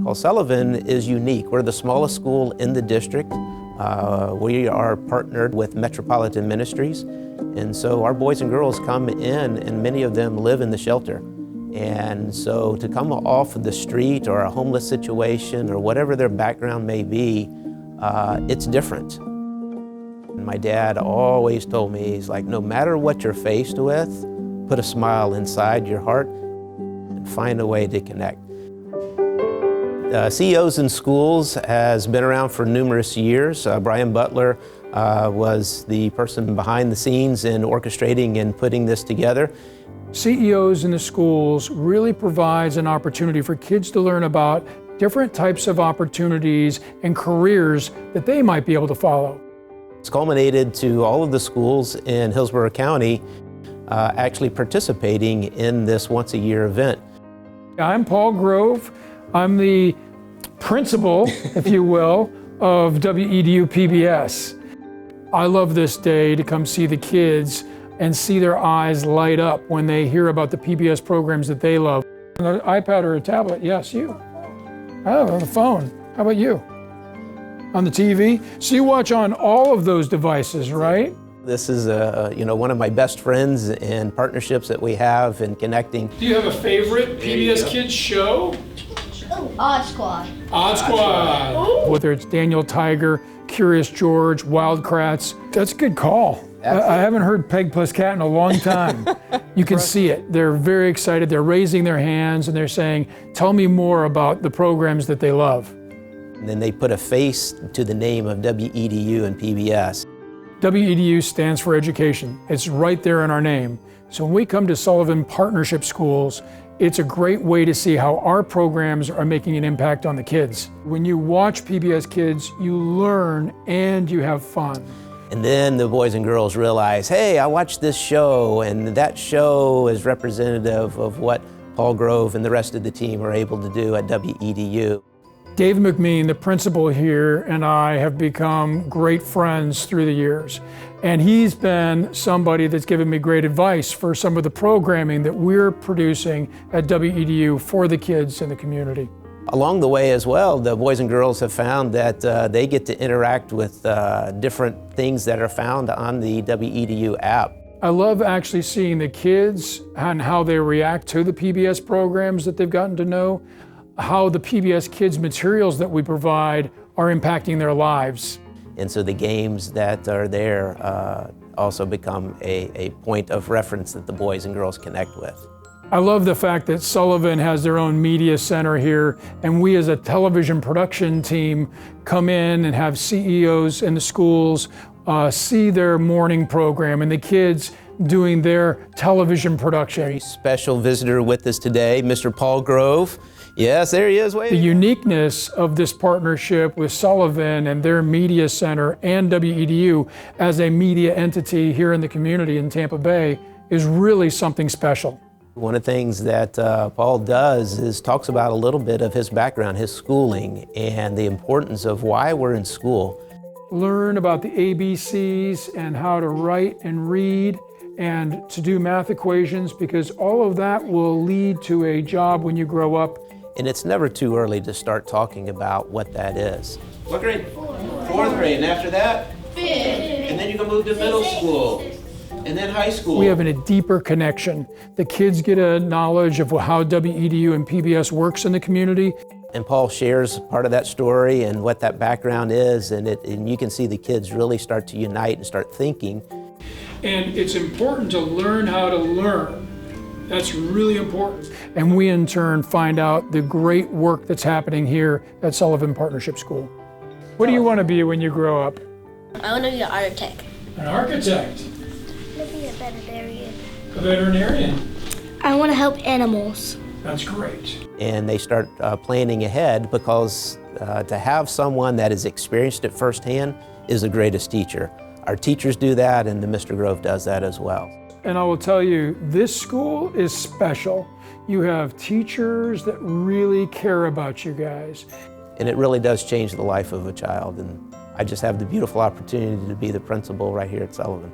Well, Sullivan is unique. We're the smallest school in the district. We are partnered with Metropolitan Ministries, and so our boys and girls come in, and many of them live in the shelter. And so to come off of the street or a homeless situation or whatever their background may be, it's different. And my dad always told me, he's like, no matter what you're faced with, put a smile inside your heart and find a way to connect. CEOs in Schools has been around for numerous years. Brian Butler was the person behind the scenes in orchestrating and putting this together. CEOs in the Schools really provides an opportunity for kids to learn about different types of opportunities and careers that they might be able to follow. It's culminated to all of the schools in Hillsborough County actually participating in this once-a-year event. I'm Paul Grove. I'm the principal, if you will, of WEDU PBS. I love this day to come see the kids and see their eyes light up when they hear about the PBS programs that they love. An iPad or a tablet, yes, you. Oh, on the phone, how about you? On the TV? So you watch on all of those devices, right? This is one of my best friends and partnerships that we have in connecting. Do you have a favorite PBS Kids show? Odd Squad. Odd Squad. Ooh. Whether it's Daniel Tiger, Curious George, Wild Kratts, that's a good call. I haven't heard Peg plus Cat in a long time. You can see it. They're very excited. They're raising their hands and they're saying, tell me more about the programs that they love. And then they put a face to the name of WEDU and PBS. WEDU stands for education. It's right there in our name. So when we come to Sullivan Partnership Schools, it's a great way to see how our programs are making an impact on the kids. When you watch PBS Kids, you learn and you have fun. And then the boys and girls realize, hey, I watched this show, and that show is representative of what Paul Grove and the rest of the team are able to do at WEDU. Dave McMean, the principal here, and I have become great friends through the years. And he's been somebody that's given me great advice for some of the programming that we're producing at WEDU for the kids in the community. Along the way as well, the boys and girls have found that they get to interact with different things that are found on the WEDU app. I love actually seeing the kids and how they react to the PBS programs that they've gotten to know, how the PBS Kids materials that we provide are impacting their lives. And so the games that are there also become a point of reference that the boys and girls connect with. I love the fact that Sullivan has their own media center here, and we as a television production team come in and have CEOs in the schools see their morning program and the kids doing their television production. Very special visitor with us today, Mr. Paul Grove. Yes, there he is. The uniqueness of this partnership with Sullivan and their media center and WEDU as a media entity here in the community in Tampa Bay is really something special. One of the things that Paul does is talks about a little bit of his background, his schooling, and the importance of why we're in school. Learn about the ABCs and how to write and read and to do math equations, because all of that will lead to a job when you grow up. And it's never too early to start talking about what that is. What grade? Fourth grade, and after that? Fifth. And then you can move to middle school, and then high school. We have a deeper connection. The kids get a knowledge of how WEDU and PBS works in the community. And Paul shares part of that story and what that background is, and you can see the kids really start to unite and start thinking. And it's important to learn how to learn. That's really important. And we in turn find out the great work that's happening here at Sullivan Partnership School. What do you want to be when you grow up? I want to be an architect. An architect? I want to be a veterinarian. A veterinarian? I want to help animals. That's great. And they start planning ahead, because to have someone that has experienced it firsthand is the greatest teacher. Our teachers do that, and Mr. Grove does that as well. And I will tell you, this school is special. You have teachers that really care about you guys. And it really does change the life of a child. And I just have the beautiful opportunity to be the principal right here at Sullivan.